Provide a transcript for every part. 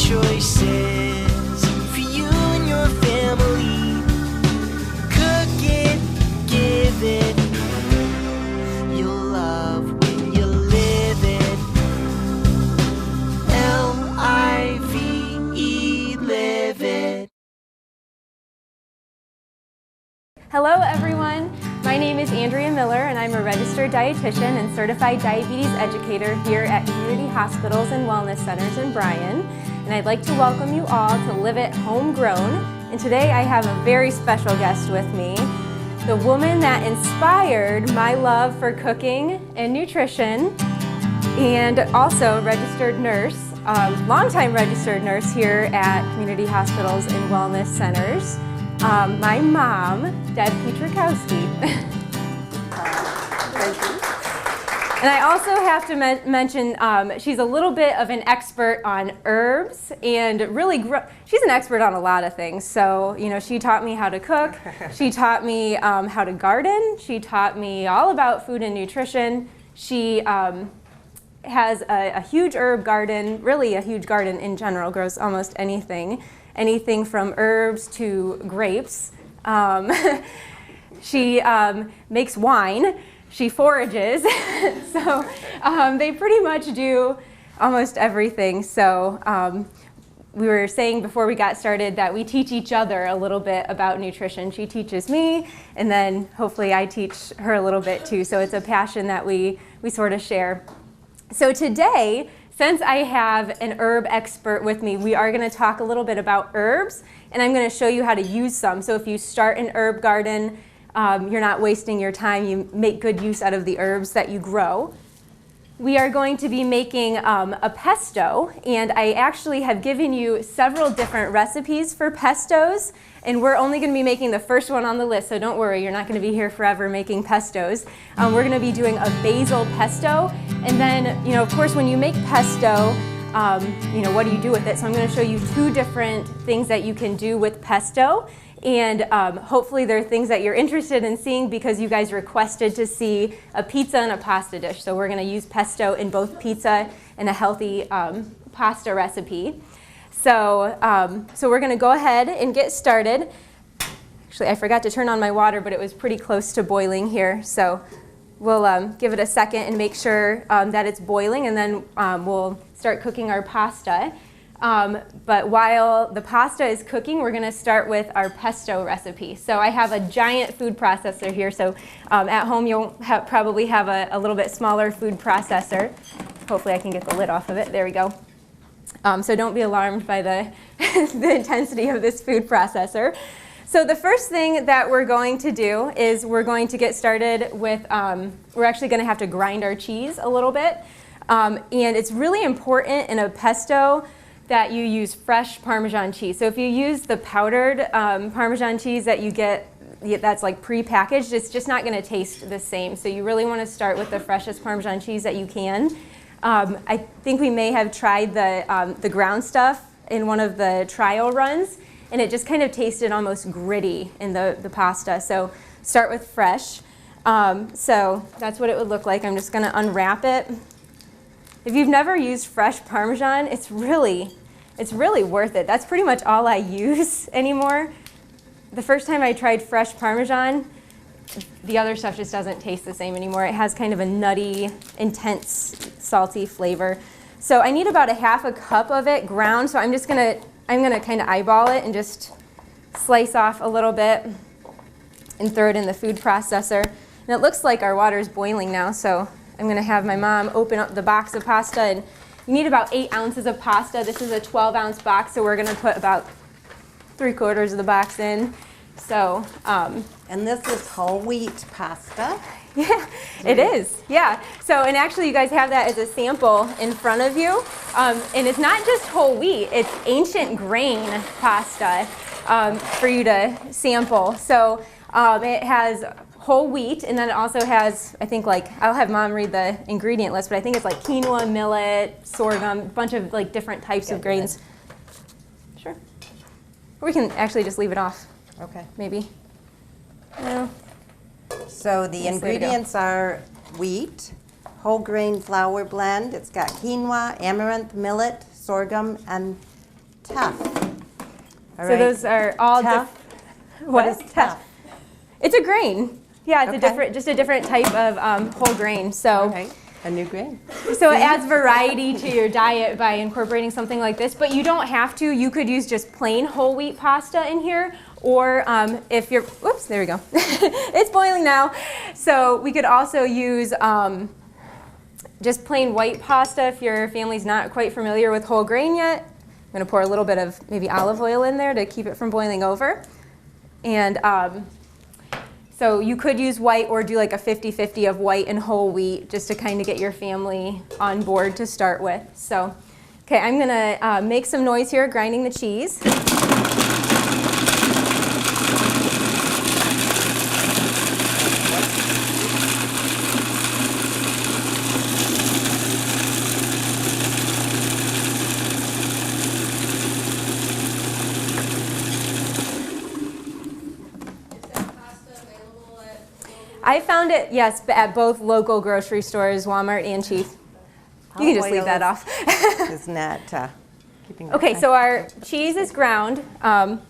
choices for you and your family. Cook it, give it. You'll love when you live it. L-I-V-E, live it. Hello everyone, my name is Andrea Miller and I'm a registered dietitian and certified diabetes educator here at Community Hospitals and Wellness Centers in Bryan. And I'd like to welcome you all to Live It Homegrown. And today I have a very special guest with me, the woman that inspired my love for cooking and nutrition, and also registered nurse, longtime registered nurse here at Community Hospitals and Wellness Centers. My mom, Deb Pietrzykowski. And I also have to mention she's a little bit of an expert on herbs, and really she's an expert on a lot of things. So, you know, she taught me how to cook, she taught me how to garden, she taught me all about food and nutrition. She has a huge herb garden, really a huge garden in general, grows almost anything from herbs to grapes. She makes wine, she forages, so they pretty much do almost everything. So we were saying before we got started that we teach each other a little bit about nutrition. She teaches me, and then hopefully I teach her a little bit too. So it's a passion that we sort of share. So today, since I have an herb expert with me, we are going to talk a little bit about herbs, and I'm going to show you how to use some. So if you start an herb garden, you're not wasting your time. You make good use out of the herbs that you grow. We are going to be making a pesto, and I actually have given you several different recipes for pestos, and we're only going to be making the first one on the list, so don't worry, you're not going to be here forever making pestos. We're going to be doing a basil pesto, and then, you know, of course, when you make pesto, you know, what do you do with it? So I'm going to show you two different things that you can do with pesto. And hopefully there are things that you're interested in seeing because you guys requested to see a pizza and a pasta dish. So we're going to use pesto in both pizza and a healthy pasta recipe. So we're going to go ahead and get started. Actually, I forgot to turn on my water, but it was pretty close to boiling here. So we'll give it a second and make sure that it's boiling, and then we'll start cooking our pasta. But while the pasta is cooking, we're going to start with our pesto recipe. So I have a giant food processor here. So at home you'll probably have a little bit smaller food processor. Hopefully I can get the lid off of it. There we go. So don't be alarmed by the, the intensity of this food processor. So the first thing that we're going to do is we're going to get started with, we're actually going to have to grind our cheese a little bit. And it's really important in a pesto that you use fresh Parmesan cheese. So if you use the powdered Parmesan cheese that you get that's like pre-packaged, it's just not going to taste the same. So you really want to start with the freshest Parmesan cheese that you can. I think we may have tried the ground stuff in one of the trial runs, and it just kind of tasted almost gritty in the pasta. So start with fresh. So that's what it would look like. I'm just going to unwrap it. If you've never used fresh Parmesan, it's really worth it. That's pretty much all I use anymore. The first time I tried fresh Parmesan, the other stuff just doesn't taste the same anymore. It has kind of a nutty, intense, salty flavor. So I need about a half a cup of it ground, so I'm gonna kind of eyeball it and just slice off a little bit and throw it in the food processor. And it looks like our water is boiling now, so I'm going to have my mom open up the box of pasta, and you need about 8 ounces of pasta. This is a 12-ounce box, so we're going to put about 3/4 of the box in. So, and this is whole wheat pasta? Yeah, it is. Yeah. So, and actually you guys have that as a sample in front of you. And it's not just whole wheat, it's ancient grain pasta for you to sample. So it has whole wheat, and then it also has, I think, like, I'll have Mom read the ingredient list, but I think it's like quinoa, millet, sorghum, a bunch of like different types of grains. Sure. Or we can actually just leave it off. Okay. Maybe. No. So the ingredients are wheat, whole grain flour blend. It's got quinoa, amaranth, millet, sorghum, and Tough. All So right. those are all Tough. What is tough? It's a grain. Yeah, it's Okay. just a different type of whole grain. So, All right. A new grain. so it adds variety to your diet by incorporating something like this. But you don't have to. You could use just plain whole wheat pasta in here, or if you're, whoops, there we go. It's boiling now. So we could also use just plain white pasta if your family's not quite familiar with whole grain yet. I'm going to pour a little bit of maybe olive oil in there to keep it from boiling over. And so you could use white or do like a 50-50 of white and whole wheat just to kind of get your family on board to start with. So, okay, I'm going to make some noise here grinding the cheese. I found it, yes, at both local grocery stores, Walmart and Chief. You can just leave that off. Is not keeping. Okay, so our cheese is ground. I'll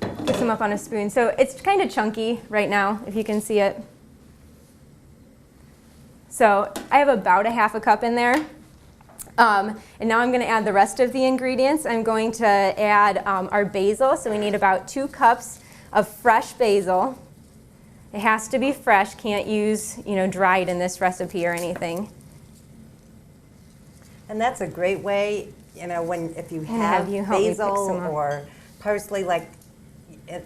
put some up on a spoon. So it's kind of chunky right now, if you can see it. So I have about a half a cup in there. And now I'm going to add the rest of the ingredients. I'm going to add our basil. So we need about 2 cups of fresh basil. It has to be fresh. Can't use, dried in this recipe or anything. And that's a great way, if you And have have you help me pick basil some up. or parsley, like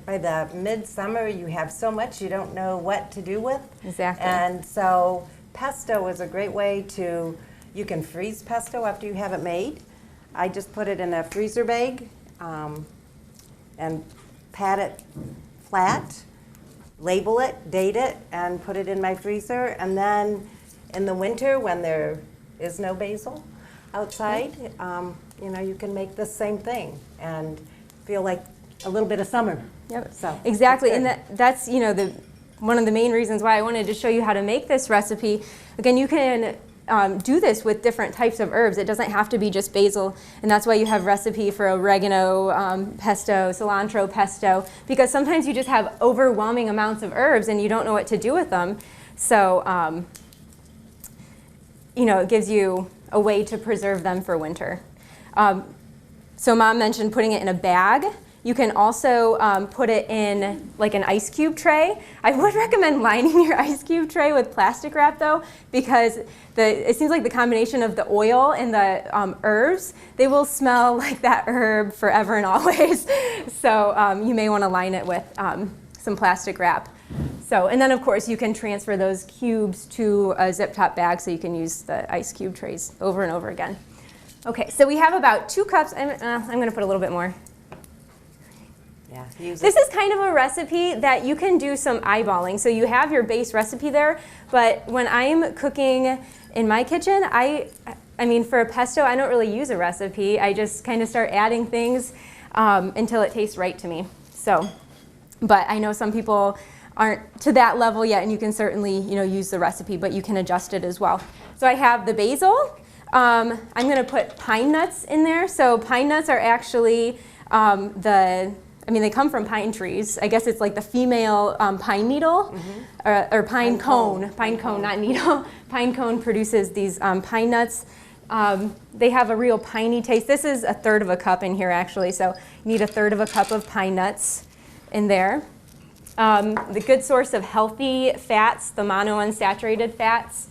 by the midsummer, you have so much you don't know what to do with. Exactly. And so pesto is a great way to, you can freeze pesto after you have it made. I just put it in a freezer bag and pat it flat, label it, date it, and put it in my freezer. And then in the winter when there is no basil outside, you can make the same thing and feel like a little bit of summer. Yep. So exactly, it's and good. that's one of the main reasons why I wanted to show you how to make this recipe. Again, you can do this with different types of herbs. It doesn't have to be just basil, and that's why you have recipe for oregano pesto, cilantro pesto, because sometimes you just have overwhelming amounts of herbs and you don't know what to do with them. So, it gives you a way to preserve them for winter. So Mom mentioned putting it in a bag. You can also put it in like an ice cube tray. I would recommend lining your ice cube tray with plastic wrap though, because it seems like the combination of the oil and the herbs, they will smell like that herb forever and always. So you may want to line it with some plastic wrap. So, and then of course you can transfer those cubes to a zip top bag so you can use the ice cube trays over and over again. Okay, so we have about 2 cups. I'm going to put a little bit more. Yeah, use This it. is kind of a recipe that you can do some eyeballing. So you have your base recipe there, but when I'm cooking in my kitchen, I mean for a pesto, I don't really use a recipe. I just kind of start adding things until it tastes right to me. So, but I know some people aren't to that level yet, and you can certainly use the recipe, but you can adjust it as well. So I have the basil. I'm going to put pine nuts in there. So pine nuts are actually they come from pine trees. I guess it's like the female pine needle, or pine cone. Pine cone, not needle. Pine cone produces these pine nuts. They have a real piney taste. This is 1/3 of a cup in here actually, so you need 1/3 of a cup of pine nuts in there. The good source of healthy fats, the monounsaturated fats.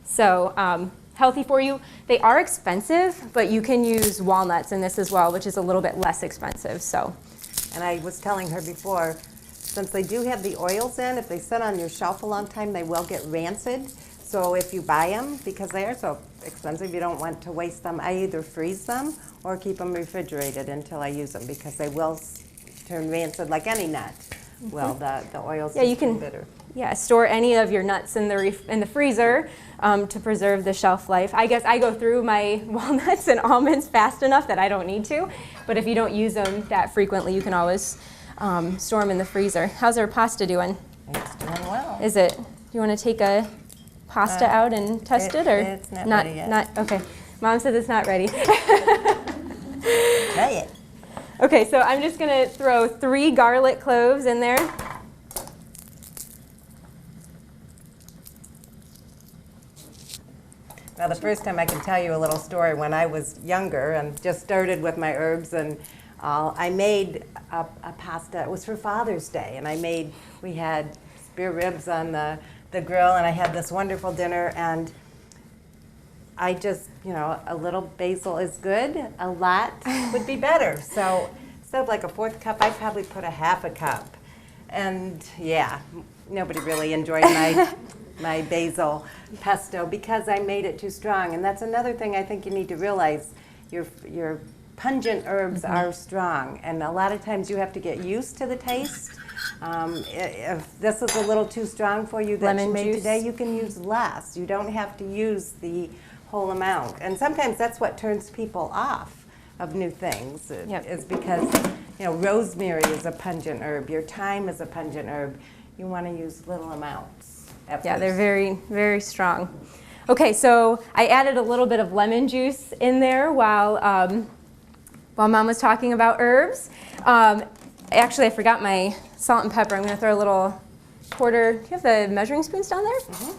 So healthy for you. They are expensive, but you can use walnuts in this as well, which is a little bit less expensive. So. And I was telling her before, since they do have the oils in, if they sit on your shelf a long time, they will get rancid. So if you buy them, because they are so expensive, you don't want to waste them. I either freeze them or keep them refrigerated until I use them, because they will turn rancid like any nut. Well, the oils you can bitter. Yeah, store any of your nuts in the freezer to preserve the shelf life. I guess I go through my walnuts and almonds fast enough that I don't need to, but if you don't use them that frequently, you can always store them in the freezer. How's our pasta doing? It's doing well. Is it? You want to take a pasta out and test it, or it's not ready yet. Not okay. Mom said it's not ready. Try it. Okay, so I'm just gonna throw 3 garlic cloves in there. Now, the first time I can tell you a little story, when I was younger and just started with my herbs and I made a pasta. It was for Father's Day, and we had spare ribs on the grill, and I had this wonderful dinner, and I just, a little basil is good. A lot would be better. So instead of like a 1/4 cup, I probably put a 1/2 cup. And yeah, nobody really enjoyed my basil pesto because I made it too strong. And that's another thing I think you need to realize. Your pungent herbs are strong, and a lot of times you have to get used to the taste. If this is a little too strong for you that Lemon you made juice. today, you can use less. You don't have to use the whole amount. And sometimes that's what turns people off of new things, Yep. is because rosemary is a pungent herb, your thyme is a pungent herb. You want to use little amounts at Yeah, they're first. very, very strong. Okay, so I added a little bit of lemon juice in there while Mom was talking about herbs. Actually, I forgot my salt and pepper. I'm going to throw a little quarter. Do you have the measuring spoons down there? Mm-hmm.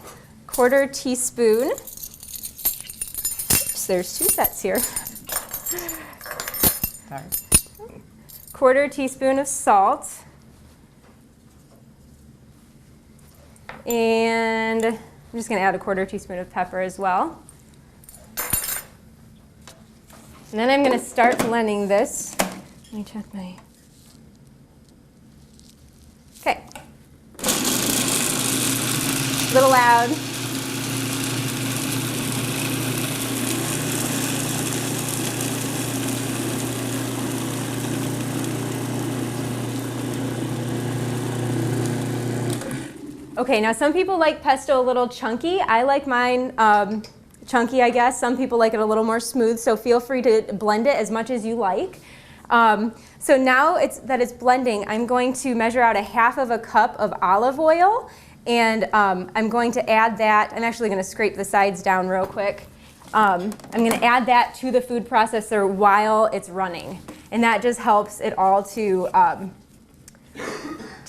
1/4 teaspoon. Oops, there's 2 sets here. Sorry. 1/4 teaspoon of salt. And I'm just going to add a 1/4 teaspoon of pepper as well. And then I'm going to start blending this. Let me check my... Okay. A little loud. Okay, now some people like pesto a little chunky. I like mine chunky, I guess. Some people like it a little more smooth, so feel free to blend it as much as you like. So now that it's blending, I'm going to measure out a 1/2 cup of olive oil, and I'm going to add that. I'm actually going to scrape the sides down real quick. I'm going to add that to the food processor while it's running, and that just helps it all to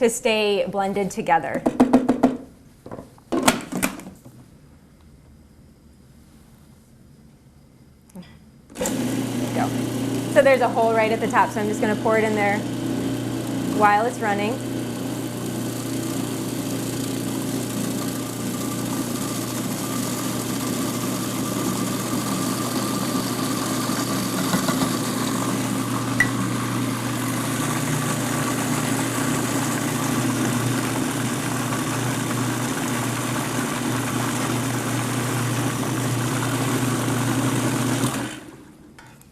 stay blended together. Go. So there's a hole right at the top, so I'm just going to pour it in there while it's running.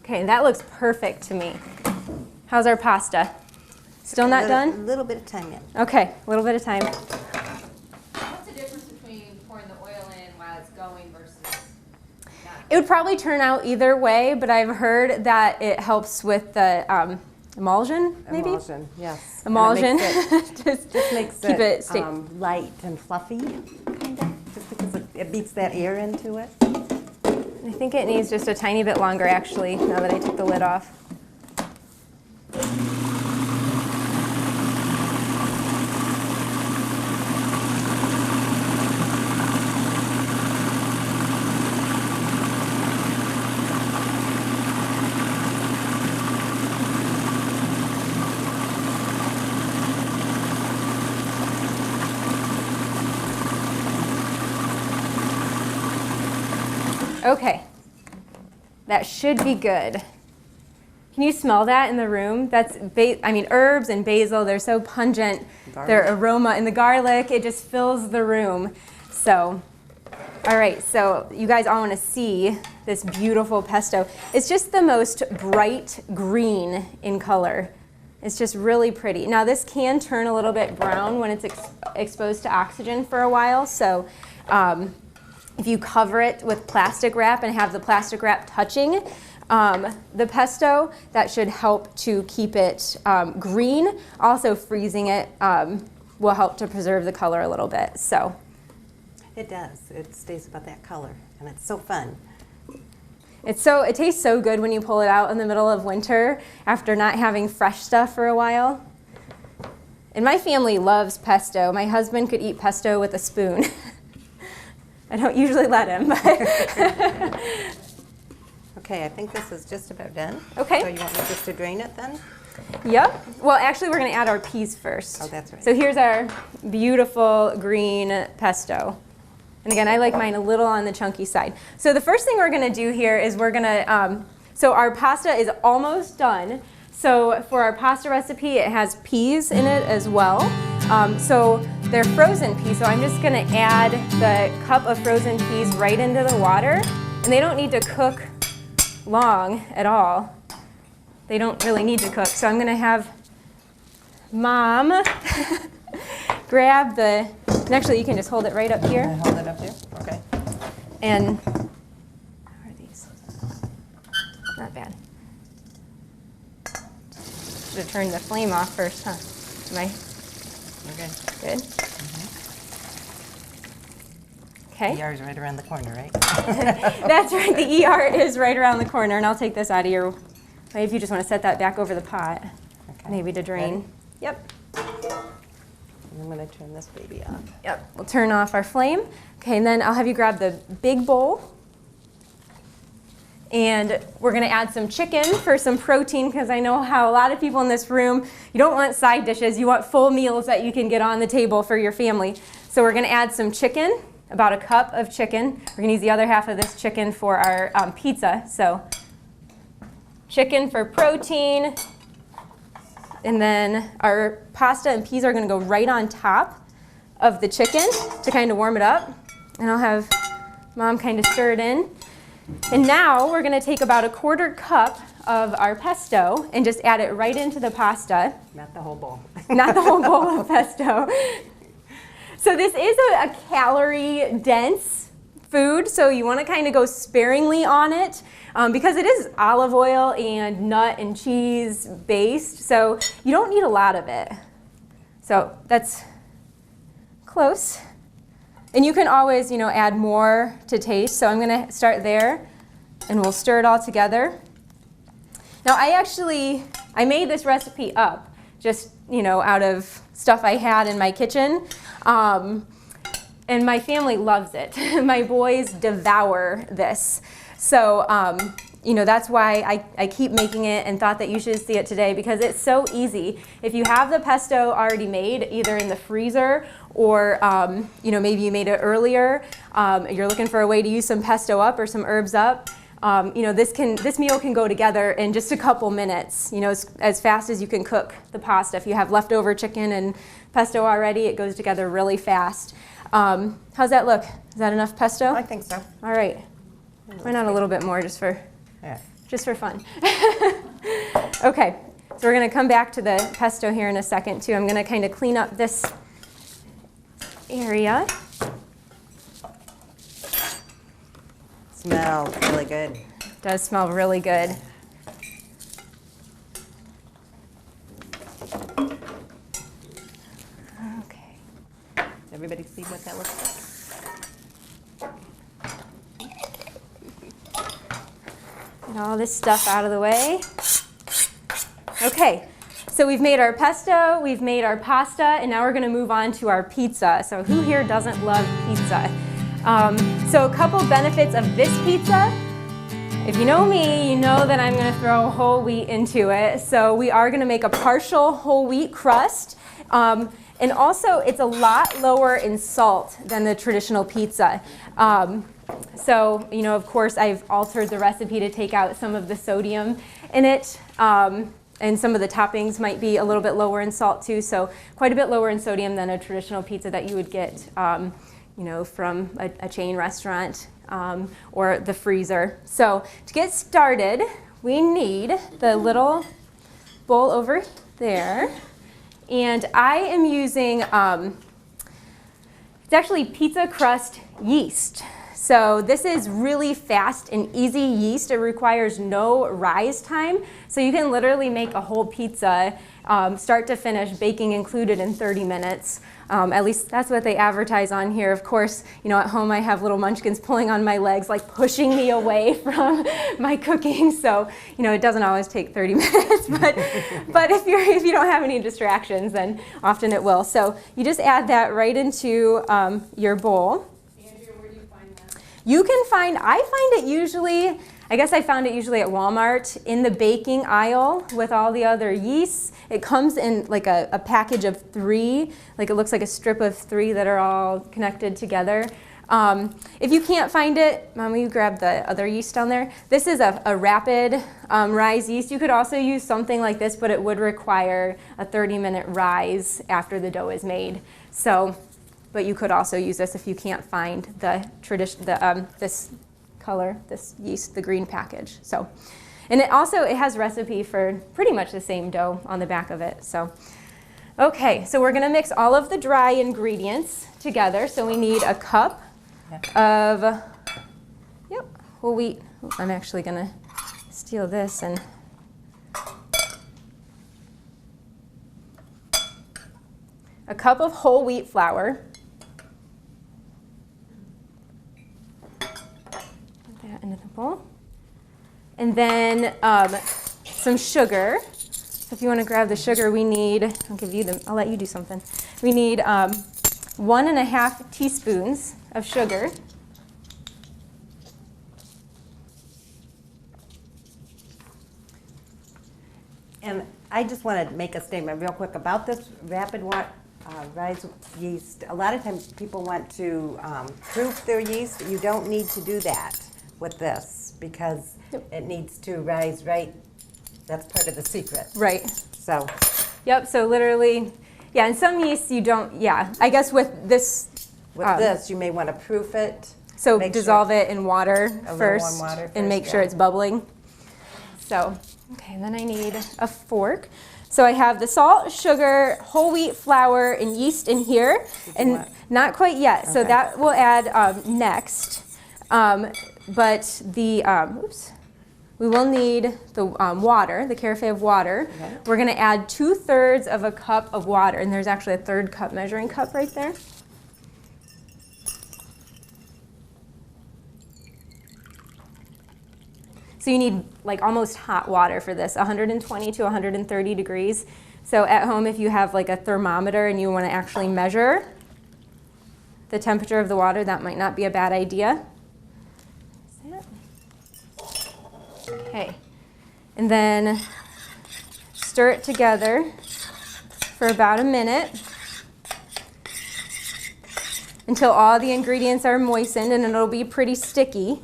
Okay, that looks perfect to me. How's our pasta? Still not A done? little bit of time yet. Okay, a little bit of time. What's the difference between pouring the oil in while it's going versus not? It would probably turn out either way, but I've heard that it helps with the emulsion, maybe? Emulsion, yes. Emulsion. And it Just makes keep it it light and fluffy, kind of, just because it beats that air into it. I think it needs just a tiny bit longer, actually, now that I took the lid off. Okay, that should be good. Can you smell that in the room? That's, herbs and basil, they're so pungent. Their aroma and the garlic, it just fills the room. So, all right, so you guys all want to see this beautiful pesto. It's just the most bright green in color. It's just really pretty. Now this can turn a little bit brown when it's exposed to oxygen for a while, so if you cover it with plastic wrap and have the plastic wrap touching the pesto, that should help to keep it green. Also, freezing it will help to preserve the color a little bit. So It does. It stays about that color, and it's so fun. It tastes so good when you pull it out in the middle of winter after not having fresh stuff for a while. And my family loves pesto. My husband could eat pesto with a spoon. I don't usually let him, but Okay, I think this is just about done. Okay. So you want me just to drain it then? Yep. Well, actually, we're going to add our peas first. Oh, that's right. So here's our beautiful green pesto. And again, I like mine a little on the chunky side. So the first thing we're going to do here is we're going to, so our pasta is almost done. So for our pasta recipe, it has peas in it as well. So they're frozen peas, so I'm just going to add the cup of frozen peas right into the water. And they don't need to cook long at all. They don't really need to cook. So I'm going to have Mom grab the, and actually you can just hold it right up Can I here. hold it up there? Okay. And, how are these? Not bad. Should have turned the flame off first, huh? Am I Okay. good? Okay. ER is right around the corner, right? That's right, the ER is right around the corner, and I'll take this out of your, if you just want to set that back over the pot, Okay. maybe to drain. Ready? Yep. And I'm going to turn this baby off. Yep, we'll turn off our flame. Okay, and then I'll have you grab the big bowl. And we're gonna add some chicken for some protein, because I know how a lot of people in this room, you don't want side dishes, you want full meals that you can get on the table for your family. So we're gonna add some chicken, about a cup of chicken. We're gonna use the other half of this chicken for our pizza. So chicken for protein. And then our pasta and peas are gonna go right on top of the chicken to kind of warm it up. And I'll have Mom kind of stir it in. And now we're gonna take about a 1/4 cup of our pesto and just add it right into the pasta. Not the whole bowl. Not the whole bowl of pesto. So this is a calorie-dense food, so you wanna kind of go sparingly on it because it is olive oil and nut and cheese based, so you don't need a lot of it. So that's close. And you can always, add more to taste. So I'm gonna start there and we'll stir it all together. Now I made this recipe up just, out of stuff I had in my kitchen. And my family loves it. My boys devour this. So, that's why I keep making it and thought that you should see it today, because it's so easy. If you have the pesto already made, either in the freezer or maybe you made it earlier, you're looking for a way to use some pesto up or some herbs up, this meal can go together in just a couple minutes, as fast as you can cook the pasta. If you have leftover chicken and pesto already, it goes together really fast. How's that look? Is that enough pesto? I think so. All right. Why not a little bit more just for Yeah. fun? Okay, so we're gonna come back to the pesto here in a second too. I'm gonna kind of clean up this area. Smells really good. It does smell really good. Okay. Everybody see what that looks like? Get all this stuff out of the way. Okay, so we've made our pesto, we've made our pasta, and now we're gonna move on to our pizza. So who here doesn't love pizza? So a couple benefits of this pizza. If you know me, you know that I'm gonna throw whole wheat into it. So we are gonna make a partial whole wheat crust. And also, it's a lot lower in salt than the traditional pizza. So, of course, I've altered the recipe to take out some of the sodium in it. And some of the toppings might be a little bit lower in salt too. So quite a bit lower in sodium than a traditional pizza that you would get, from a chain restaurant or the freezer. So to get started, we need the little bowl over there. And I am using, it's actually pizza crust yeast. So this is really fast and easy yeast. It requires no rise time. So you can literally make a whole pizza, start to finish, baking included, in 30 minutes. At least that's what they advertise on here. Of course, you know, at home I have little munchkins pulling on my legs, like pushing me away from my cooking. So, you know, it doesn't always take 30 minutes, but if you don't have any distractions, then often it will. So you just add that right into your bowl. Andrea, where do you find that? You can find, I find it usually, I guess I found it usually at Walmart in the baking aisle with all the other yeasts. It comes in like a package of 3, like it looks like a strip of 3 that are all connected together. If you can't find it, Mom, will you grab the other yeast down there? This is a rapid rise yeast. You could also use something like this, but it would require a 30-minute rise after the dough is made. So, but you could also use this if you can't find the this color, this yeast, the green package. So, and it has recipe for pretty much the same dough on the back of it. So, okay, so we're gonna mix all of the dry ingredients together. So we need a cup of, whole wheat. I'm actually gonna steal this and a cup of whole wheat flour. Into the bowl. And then some sugar. So if you want to grab the sugar, we need, I'll let you do something. We need 1.5 teaspoons of sugar. And I just want to make a statement real quick about this rapid rise yeast. A lot of times people want to proof their yeast. You don't need to do that with this because it needs to rise right. That's part of the secret. Right. So. Yep, so literally, yeah, in some yeasts you don't, yeah. I guess with this. With this, you may want to proof it. So dissolve it in water first, and make sure it's bubbling. So, okay, and then I need a fork. So I have the salt, sugar, whole wheat flour, and yeast in here. And not quite yet, so that we'll add next. But the, we will need the water, the carafe of water. Okay. We're going to add 2/3 of a cup of water, and there's actually a 1/3 cup measuring cup right there. So you need like almost hot water for this, 120 to 130 degrees. So at home, if you have like a thermometer and you want to actually measure the temperature of the water, that might not be a bad idea. Okay, and then stir it together for about a minute until all the ingredients are moistened, and it'll be pretty sticky.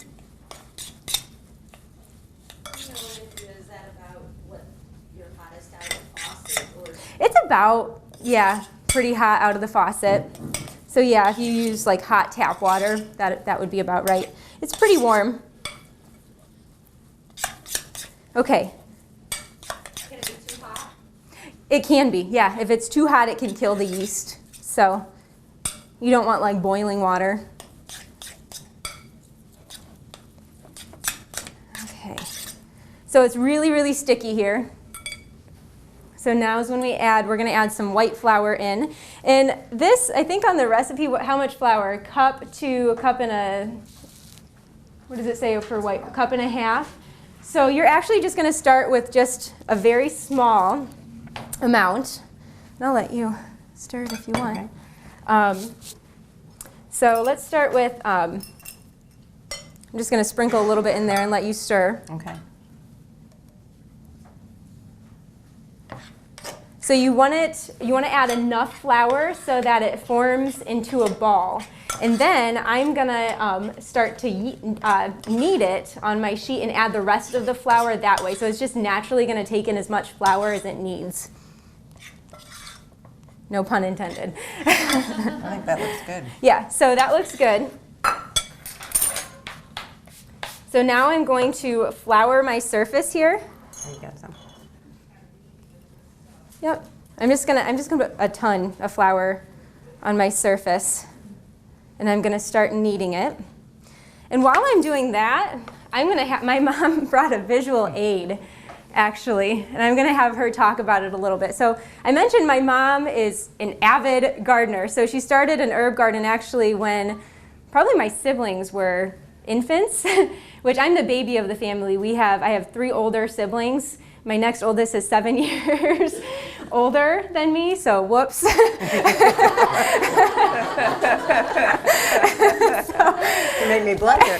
Is that about what your hottest out of the faucet? Or? It's about, yeah, pretty hot out of the faucet. So yeah, if you use like hot tap water, that would be about right. It's pretty warm. Okay. Can it be too hot? It can be, yeah. If it's too hot, it can kill the yeast. So you don't want like boiling water. Okay. So it's really, really sticky here. So now is when we're going to add some white flour in. And this, I think on the recipe, how much flour? A cup to a cup and a, what does it say for white? A cup and a half. So you're actually just going to start with just a very small amount. And I'll let you stir it if you want. Okay. So let's start with, I'm just going to sprinkle a little bit in there and let you stir. Okay. So you want to add enough flour so that it forms into a ball. And then I'm going to start to knead it on my sheet and add the rest of the flour that way. So it's just naturally going to take in as much flour as it needs. No pun intended. I think that looks good. Yeah, so that looks good. So now I'm going to flour my surface here. You got some. Yep. I'm just gonna put a ton of flour on my surface, and I'm gonna start kneading it. And while I'm doing that, I'm going to have, my mom brought a visual aid, actually, and I'm going to have her talk about it a little bit. So I mentioned my mom is an avid gardener. So she started an herb garden actually when probably my siblings were infants, which I'm the baby of the family. I have 3 older siblings. My next oldest is 7 years older than me, so whoops. You made me blunder.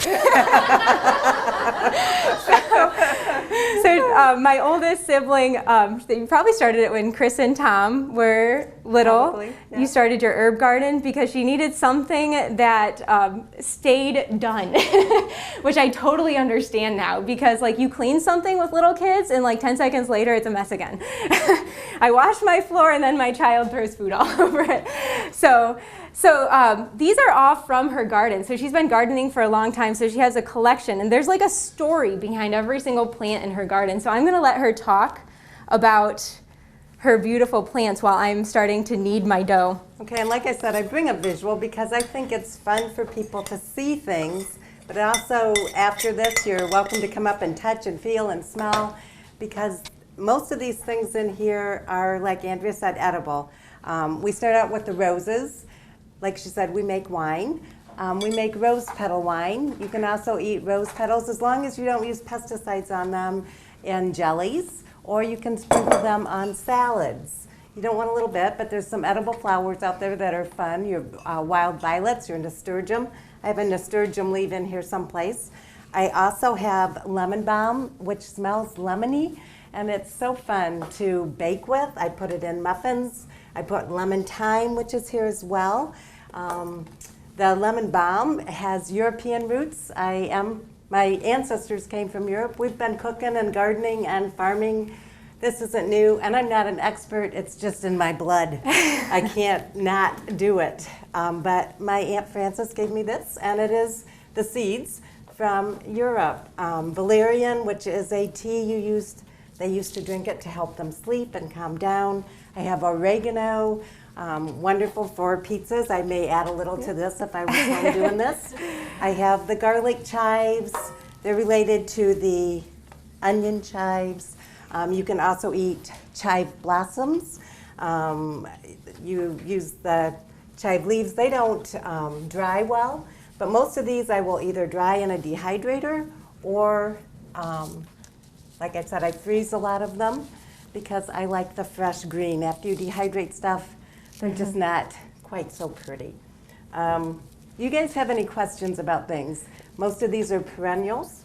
So my oldest sibling, you probably started it when Chris and Tom were little. Probably, yeah. You started your herb garden because she needed something that stayed done, which I totally understand now, because like you clean something with little kids and like 10 seconds later it's a mess again. I wash my floor and then my child throws food all over it. So these are all from her garden. So she's been gardening for a long time, so she has a collection. And there's like a story behind every single plant in her garden. So I'm going to let her talk about her beautiful plants while I'm starting to knead my dough. Okay, and like I said, I bring a visual because I think it's fun for people to see things. But also, after this, you're welcome to come up and touch and feel and smell, because most of these things in here are, like Andrea said, edible. We start out with the roses. Like she said, we make wine. We make rose petal wine. You can also eat rose petals as long as you don't use pesticides on them in jellies, or you can sprinkle them on salads. You don't want a little bit, but there's some edible flowers out there that are fun. Your wild violets, your nasturtium. I have a nasturtium leaf in here someplace. I also have lemon balm, which smells lemony, and it's so fun to bake with. I put it in muffins. I put lemon thyme, which is here as well. The lemon balm has European roots. My ancestors came from Europe. We've been cooking and gardening and farming. This isn't new, and I'm not an expert. It's just in my blood. I can't not do it. But my Aunt Frances gave me this, and it is the seeds from Europe. Valerian, which is a tea they used to drink it to help them sleep and calm down. I have oregano, wonderful for pizzas. I may add a little to this if I was home doing this. I have the garlic chives. They're related to the onion chives. You can also eat chive blossoms. You use the chive leaves. They don't dry well, but most of these I will either dry in a dehydrator or, like I said, I freeze a lot of them because I like the fresh green. After you dehydrate stuff, they're just not quite so pretty. You guys have any questions about things? Most of these are perennials.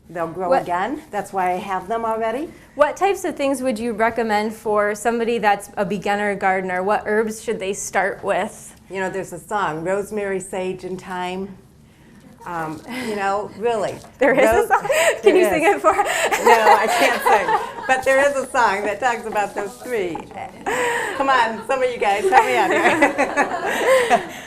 They'll grow again. That's why I have them already. What types of things would you recommend for somebody that's a beginner gardener? What herbs should they start with? You know, there's a song, rosemary, sage, and thyme. You know, really. There is a song? Can you sing it for us? No, I can't sing. But there is a song that talks about those 3. Come on, some of you guys, help me out here.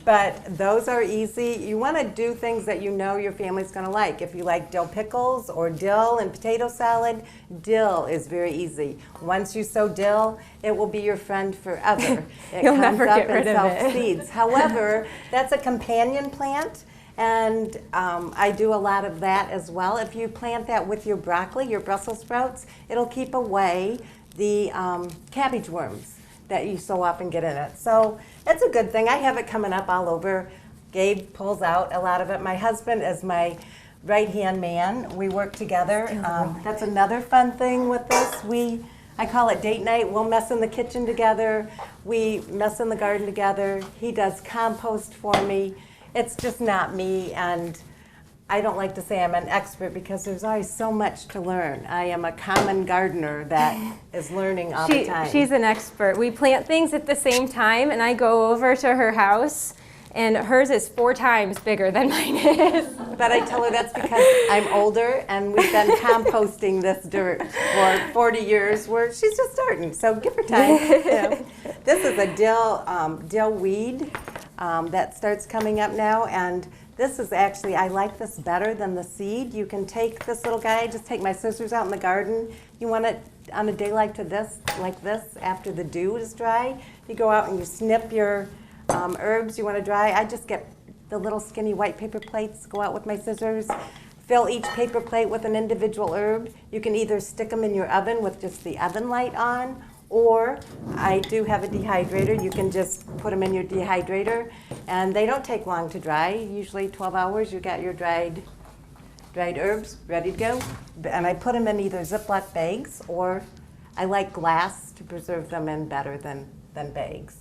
But those are easy. You want to do things that you know your family's going to like. If you like dill pickles or dill and potato salad, dill is very easy. Once you sow dill, it will be your friend forever. It You'll comes never up get rid and of it. self-seeds. However, that's a companion plant, and I do a lot of that as well. If you plant that with your broccoli, your Brussels sprouts, it'll keep away the cabbage worms that you so often get in it. So it's a good thing. I have it coming up all over. Gabe pulls out a lot of it. My husband is my right-hand man. We work together. That's another fun thing with this. I call it date night. We'll mess in the kitchen together. We mess in the garden together. He does compost for me. It's just not me, and I don't like to say I'm an expert because there's always so much to learn. I am a common gardener that is learning all the time. She's an expert. We plant things at the same time, and I go over to her house, and hers is 4 times bigger than mine is. But I tell her that's because I'm older, and we've been composting this dirt for 40 years, where she's just starting. So give her time. Yeah. This is a dill weed that starts coming up now, and this is actually, I like this better than the seed. You can take this little guy, I just take my scissors out in the garden. You want it on a day like this, after the dew is dry. You go out and you snip your herbs you want to dry. I just get the little skinny white paper plates, go out with my scissors, fill each paper plate with an individual herb. You can either stick them in your oven with just the oven light on, or I do have a dehydrator. You can just put them in your dehydrator, and they don't take long to dry. Usually 12 hours, you got your dried herbs ready to go. And I put them in either Ziploc bags, or I like glass to preserve them in better than bags.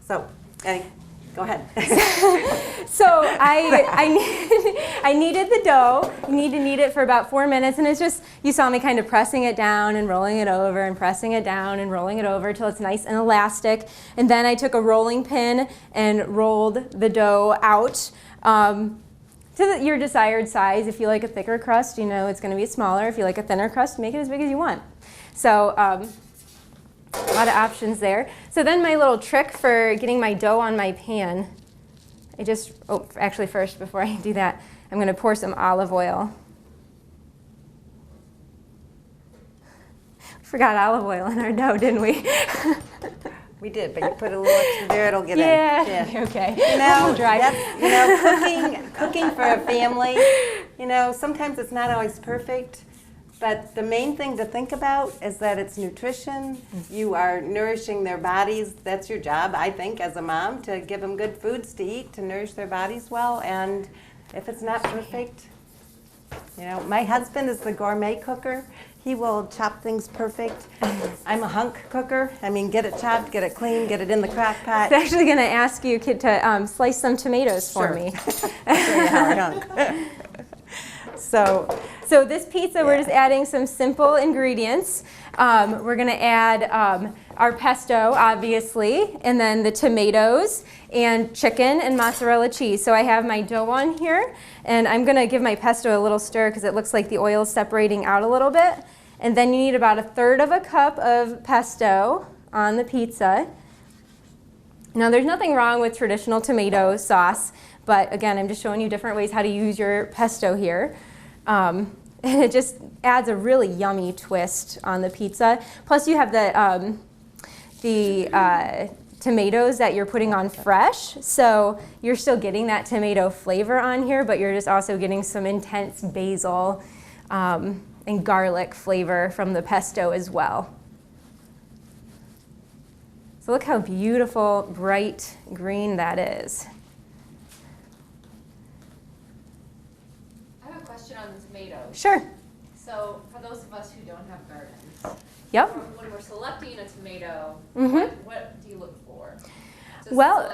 So, go ahead. So I kneaded the dough. You need to knead it for about 4 minutes, and it's just, you saw me kind of pressing it down and rolling it over and pressing it down and rolling it over till it's nice and elastic. And then I took a rolling pin and rolled the dough out to your desired size. If you like a thicker crust, it's going to be smaller. If you like a thinner crust, make it as big as you want. So a lot of options there. So then my little trick for getting my dough on my pan, actually first, before I do that, I'm going to pour some olive oil. Forgot olive oil in our dough, didn't we? We did, but you put a little extra there, it'll get in. Yeah, okay. Cooking for a family, sometimes it's not always perfect. But the main thing to think about is that it's nutrition. You are nourishing their bodies. That's your job, I think, as a mom, to give them good foods to eat, to nourish their bodies well. And if it's not perfect, my husband is the gourmet cooker. He will chop things perfect. I'm a hunk cooker. Get it chopped, get it clean, get it in the crock pot. I was actually going to ask you to slice some tomatoes for me. I'll show you how I hunk. So this pizza, we're just adding some simple ingredients. We're going to add our pesto, obviously, and then the tomatoes and chicken and mozzarella cheese. So I have my dough on here, and I'm going to give my pesto a little stir because it looks like the oil is separating out a little bit. And then you need about 1/3 cup of pesto on the pizza. Now, there's nothing wrong with traditional tomato sauce, but again, I'm just showing you different ways how to use your pesto here. And it just adds a really yummy twist on the pizza. Plus, you have the tomatoes that you're putting on fresh, so you're still getting that tomato flavor on here, but you're just also getting some intense basil and garlic flavor from the pesto as well. So look how beautiful, bright green that is. I have a question on the tomatoes. Sure. So for those of us who don't have gardens, Yep. when we're selecting a tomato, Mm-hmm. what do you look for? Well,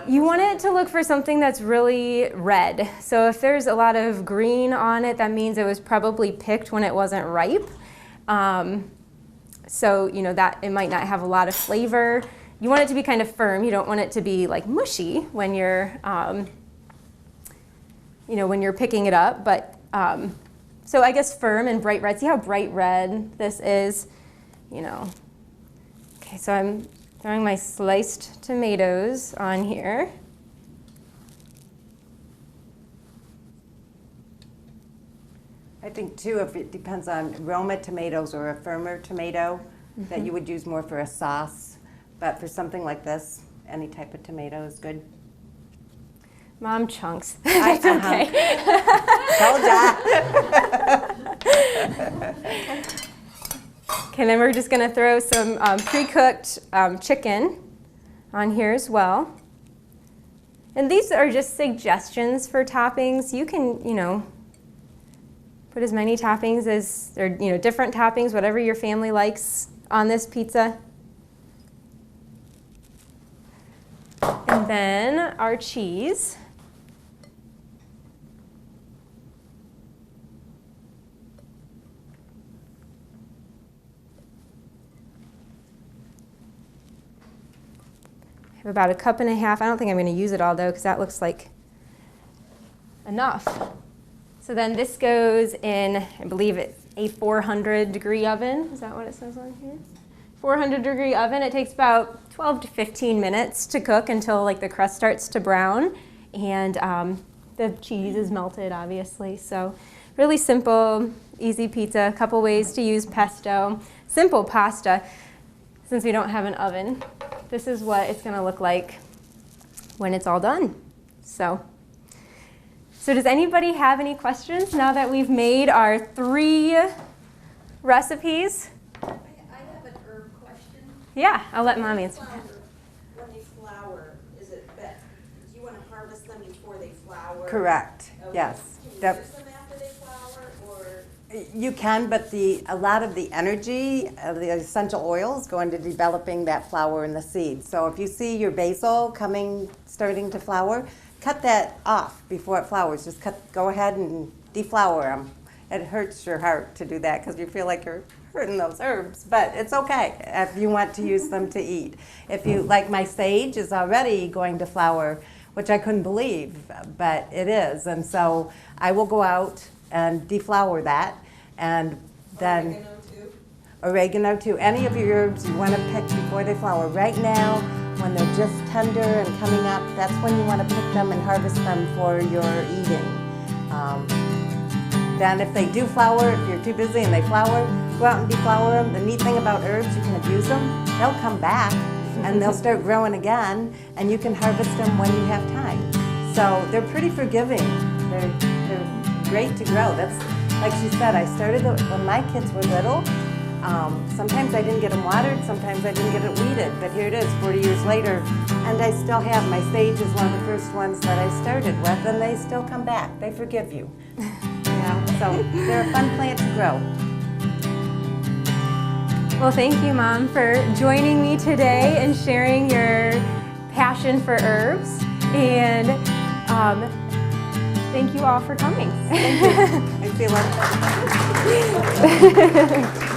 you want it to look for something that's really red. So if there's a lot of green on it, that means it was probably picked when it wasn't ripe. So that it might not have a lot of flavor. You want it to be kind of firm. You don't want it to be like mushy when you're, when you're picking it up. But so I guess firm and bright red. See how bright red this is? Okay, so I'm throwing my sliced tomatoes on here. I think too, if it depends on Roma tomatoes or a firmer tomato, that you would use more for a sauce. But for something like this, any type of tomato is good. Mom chunks. That's okay. Told ya. Okay, then we're just going to throw some pre-cooked chicken on here as well. And these are just suggestions for toppings. You can, put as many toppings as, or different toppings, whatever your family likes on this pizza. And then our cheese. I have about 1.5 cups. I don't think I'm going to use it all though, because that looks like enough. So then this goes in, I believe it's a 400-degree oven. Is that what it says on here? 400-degree oven. It takes about 12 to 15 minutes to cook until the crust starts to brown, and the cheese is melted, obviously. So really simple, easy pizza. A couple ways to use pesto. Simple pasta, since we don't have an oven. This is what it's going to look like when it's all done. So does anybody have any questions now that we've made our 3 recipes? I have an herb question. Yeah, I'll let Mom answer that. When they flower, is it that, do you want to harvest them before they flower? Correct, Okay. yes. Can you That- use them after they flower, or? You can, but a lot of the energy, the essential oils go into developing that flower in the seed. So if you see your basil starting to flower, cut that off before it flowers. Just go ahead and deflower them. It hurts your heart to do that because you feel like you're hurting those herbs, but it's okay if you want to use them to eat. If you, like my sage is already going to flower, which I couldn't believe, but it is. And so I will go out and deflower that, and then oregano too. Any of your herbs you want to pick before they flower. Right now, when they're just tender and coming up, that's when you want to pick them and harvest them for your eating. Then if they do flower, if you're too busy and they flower, go out and deflower them. The neat thing about herbs, you can abuse them. They'll come back and they'll start growing again, and you can harvest them when you have time. So they're pretty forgiving. They're great to grow. That's, like she said, I started when my kids were little. Sometimes I didn't get them watered, sometimes I didn't get it weeded, but here it is 40 years later, and I still have. My sage is one of the first ones that I started with, and they still come back. They forgive you. So they're a fun plant to grow. Well, thank you, Mom, for joining me today and sharing your passion for herbs. And thank you all for coming. I feel like